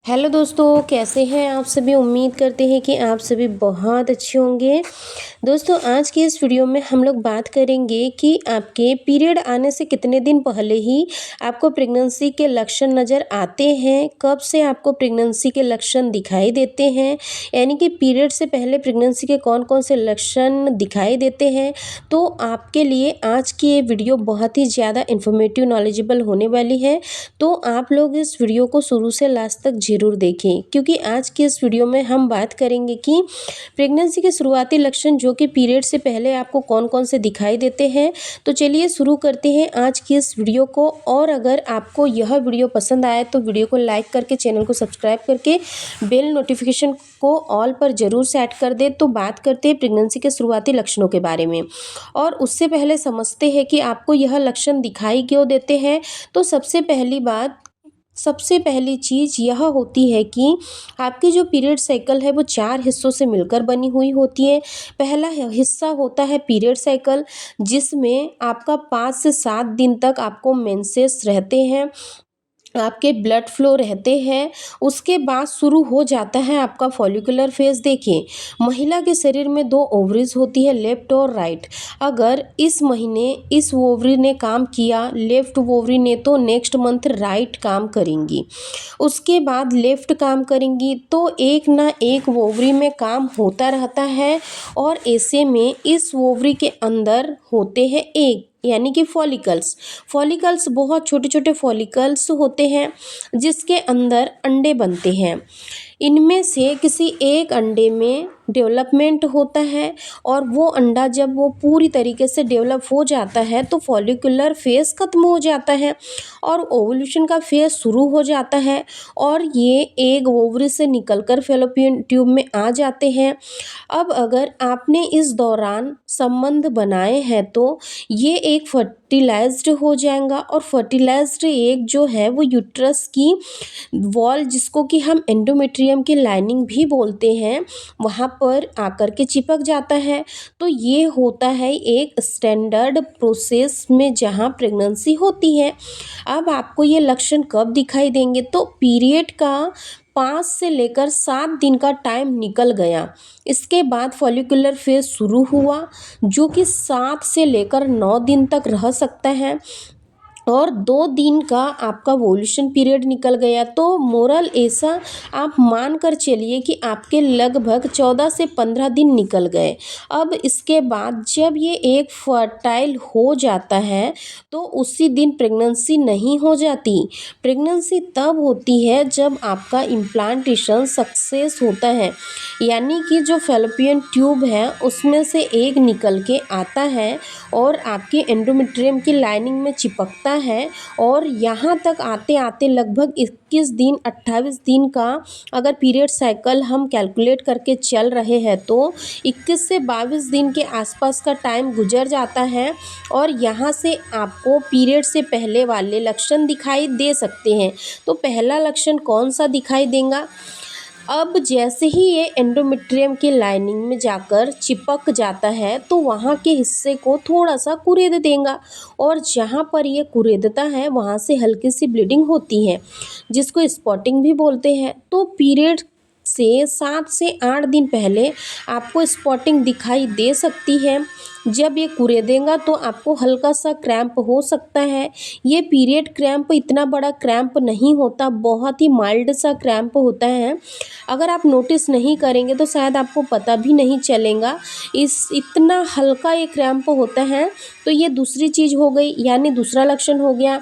Hello दोस्तों, कैसे हैं आप सभी। उम्मीद करते हैं कि आप सभी बहुत अच्छे होंगे। दोस्तों, आज की इस वीडियो में हम लोग बात करेंगे कि आपके पीरियड आने से कितने दिन पहले ही आपको प्रेगनेंसी के लक्षण नज़र आते हैं, कब से आपको प्रेगनेंसी के लक्षण दिखाई देते हैं, यानी कि पीरियड से पहले प्रेगनेंसी के कौन कौन से लक्षण दिखाई देते हैं। तो आपके लिए आज की ये वीडियो बहुत ही ज़्यादा इन्फॉर्मेटिव नॉलेजेबल होने वाली है। तो आप लोग इस वीडियो को शुरू से लास्ट तक ज़रूर देखें, क्योंकि आज की इस वीडियो में हम बात करेंगे कि प्रेगनेंसी के शुरुआती लक्षण जो कि पीरियड से पहले आपको कौन कौन से दिखाई देते हैं। तो चलिए शुरू करते हैं आज की इस वीडियो को। और अगर आपको यह वीडियो पसंद आए तो वीडियो को लाइक करके, चैनल को सब्सक्राइब करके, बेल नोटिफिकेशन को ऑल पर ज़रूर सेट कर दे। तो बात करते हैं प्रेगनेंसी के शुरुआती लक्षणों के बारे में, और उससे पहले समझते हैं कि आपको यह लक्षण दिखाई क्यों देते हैं। तो सबसे पहली चीज़ यह होती है कि आपकी जो पीरियड साइकिल है वो 4 हिस्सों से मिलकर बनी हुई होती है। पहला हिस्सा होता है पीरियड साइकिल, जिसमें आपका 5 से 7 दिन तक आपको मेंसेस रहते हैं, आपके ब्लड फ्लो रहते हैं। उसके बाद शुरू हो जाता है आपका फॉलिकुलर फेज। देखिए, महिला के शरीर में 2 ओवरीज होती है, लेफ्ट और राइट। अगर इस महीने इस ओवरी ने काम किया, लेफ्ट ओवरी ने, तो नेक्स्ट मंथ राइट काम करेंगी। उसके बाद लेफ्ट काम करेंगी, तो एक ना एक ओवरी में काम होता रहता है। और ऐसे में इस ओवरी के अंदर होते हैं एग, यानी कि फॉलिकल्स बहुत छोटे छोटे फॉलिकल्स होते हैं, जिसके अंदर अंडे बनते हैं। इनमें से किसी एक अंडे में डेवलपमेंट होता है, और वो अंडा जब वो पूरी तरीके से डेवलप हो जाता है तो फॉलिकुलर फेज ख़त्म हो जाता है और ओवुलेशन का फेज शुरू हो जाता है। और ये एग ओवरी से निकलकर फैलोपियन ट्यूब में आ जाते हैं। अब अगर आपने इस दौरान संबंध बनाए हैं तो ये एक फर्टिलाइज्ड हो जाएगा, और फर्टिलाइज्ड एग जो है वो यूट्रस की वॉल, जिसको कि हम एंडोमेट्रियम की लाइनिंग भी बोलते हैं, वहाँ पर आकर के चिपक जाता है। तो ये होता है एक स्टैंडर्ड प्रोसेस में जहाँ प्रेगनेंसी होती है। अब आपको ये लक्षण कब दिखाई देंगे, तो पीरियड का 5 से लेकर 7 दिन का टाइम निकल गया, इसके बाद फॉलिकुलर फेज शुरू हुआ, जो कि 7 से लेकर 9 दिन तक रह सकता है, और 2 दिन का आपका ओवुलेशन पीरियड निकल गया। तो मोरल ऐसा आप मान कर चलिए कि आपके लगभग 14 से 15 दिन निकल गए। अब इसके बाद जब ये एक फर्टाइल हो जाता है तो उसी दिन प्रेगनेंसी नहीं हो जाती। प्रेगनेंसी तब होती है जब आपका इम्प्लांटेशन सक्सेस होता है, यानी कि जो फैलोपियन ट्यूब है उसमें से एग निकल के आता है और आपके एंडोमेट्रियम की लाइनिंग में चिपकता है। और यहाँ तक आते आते लगभग 21 दिन 28 दिन का अगर पीरियड साइकिल हम कैलकुलेट करके चल रहे हैं तो 21 से 22 दिन के आसपास का टाइम गुजर जाता है, और यहाँ से आपको पीरियड से पहले वाले लक्षण दिखाई दे सकते हैं। तो पहला लक्षण कौन सा दिखाई देगा, अब जैसे ही ये एंडोमेट्रियम की लाइनिंग में जाकर चिपक जाता है तो वहाँ के हिस्से को थोड़ा सा कुरेद देगा, और जहाँ पर ये कुरेदता है वहाँ से हल्की सी ब्लीडिंग होती है, जिसको स्पॉटिंग भी बोलते हैं। तो पीरियड से 7 से 8 दिन पहले आपको स्पॉटिंग दिखाई दे सकती है। जब ये कुरेदेगा तो आपको हल्का सा क्रैम्प हो सकता है। ये पीरियड क्रैम्प इतना बड़ा क्रैम्प नहीं होता, बहुत ही माइल्ड सा क्रैम्प होता है। अगर आप नोटिस नहीं करेंगे तो शायद आपको पता भी नहीं चलेगा, इस इतना हल्का ये क्रैम्प होता है। तो ये दूसरी चीज़ हो गई, यानी दूसरा लक्षण हो गया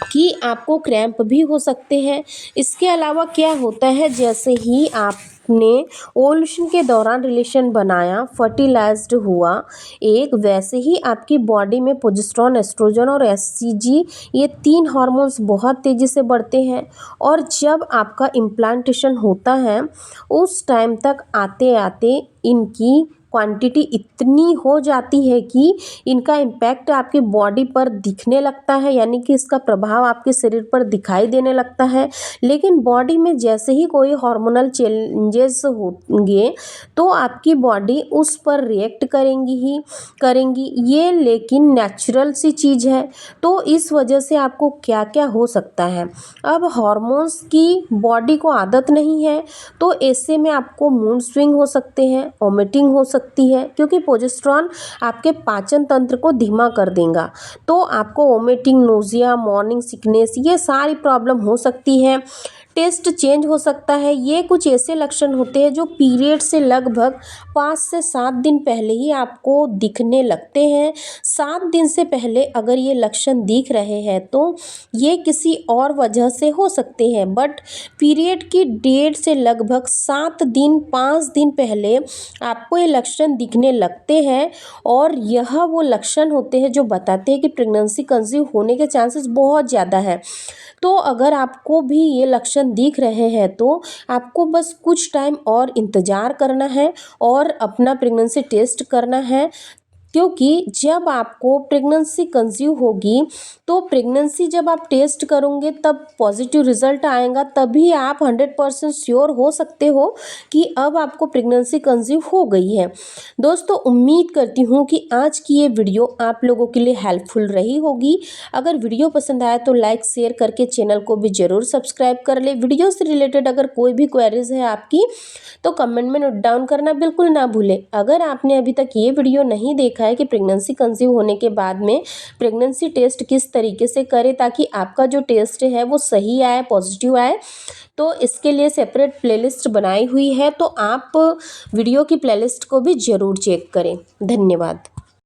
कि आपको क्रैम्प भी हो सकते हैं। इसके अलावा क्या होता है, जैसे ही आपने ओवुलेशन के दौरान रिलेशन बनाया, फर्टिलाइज्ड हुआ एक, वैसे ही आपकी बॉडी में प्रोजेस्टेरोन, एस्ट्रोजन और एचसीजी, ये 3 हार्मोन्स बहुत तेज़ी से बढ़ते हैं। और जब आपका इम्प्लांटेशन होता है उस टाइम तक आते आते इनकी क्वांटिटी इतनी हो जाती है कि इनका इम्पैक्ट आपकी बॉडी पर दिखने लगता है, यानी कि इसका प्रभाव आपके शरीर पर दिखाई देने लगता है। लेकिन बॉडी में जैसे ही कोई हार्मोनल चेंजेस होंगे तो आपकी बॉडी उस पर रिएक्ट करेंगी ये लेकिन नेचुरल सी चीज़ है। तो इस वजह से आपको क्या क्या हो सकता है, अब हॉर्मोन्स की बॉडी को आदत नहीं है तो ऐसे में आपको मूड स्विंग हो सकते हैं, वोमिटिंग हो सकती है, क्योंकि प्रोजेस्टेरॉन आपके पाचन तंत्र को धीमा कर देगा। तो आपको वोमिटिंग, नोजिया, मॉर्निंग सिकनेस, ये सारी प्रॉब्लम हो सकती है। टेस्ट चेंज हो सकता है। ये कुछ ऐसे लक्षण होते हैं जो पीरियड से लगभग 5 से 7 दिन पहले ही आपको दिखने लगते हैं। 7 दिन से पहले अगर ये लक्षण दिख रहे हैं तो ये किसी और वजह से हो सकते हैं, बट पीरियड की डेट से लगभग 7 दिन 5 दिन पहले आपको ये लक्षण दिखने लगते हैं। और यह वो लक्षण होते हैं जो बताते हैं कि प्रेगनेंसी कंसीव होने के चांसेस बहुत ज़्यादा है। तो अगर आपको भी ये लक्षण दिख रहे हैं तो आपको बस कुछ टाइम और इंतज़ार करना है और अपना प्रेगनेंसी टेस्ट करना है, क्योंकि जब आपको प्रेगनेंसी कंसीव होगी तो प्रेगनेंसी जब आप टेस्ट करोगे तब पॉजिटिव रिजल्ट आएगा, तभी आप 100% श्योर हो सकते हो कि अब आपको प्रेगनेंसी कंसीव हो गई है। दोस्तों, उम्मीद करती हूँ कि आज की ये वीडियो आप लोगों के लिए हेल्पफुल रही होगी। अगर वीडियो पसंद आया तो लाइक शेयर करके चैनल को भी ज़रूर सब्सक्राइब कर ले। वीडियो से रिलेटेड अगर कोई भी क्वेरीज है आपकी तो कमेंट में नोट डाउन करना बिल्कुल ना भूलें। अगर आपने अभी तक ये वीडियो नहीं देखा है कि प्रेगनेंसी कंसीव होने के बाद में प्रेगनेंसी टेस्ट किस तरीके से करें ताकि आपका जो टेस्ट है वो सही आए, पॉजिटिव आए, तो इसके लिए सेपरेट प्लेलिस्ट बनाई हुई है, तो आप वीडियो की प्लेलिस्ट को भी ज़रूर चेक करें। धन्यवाद।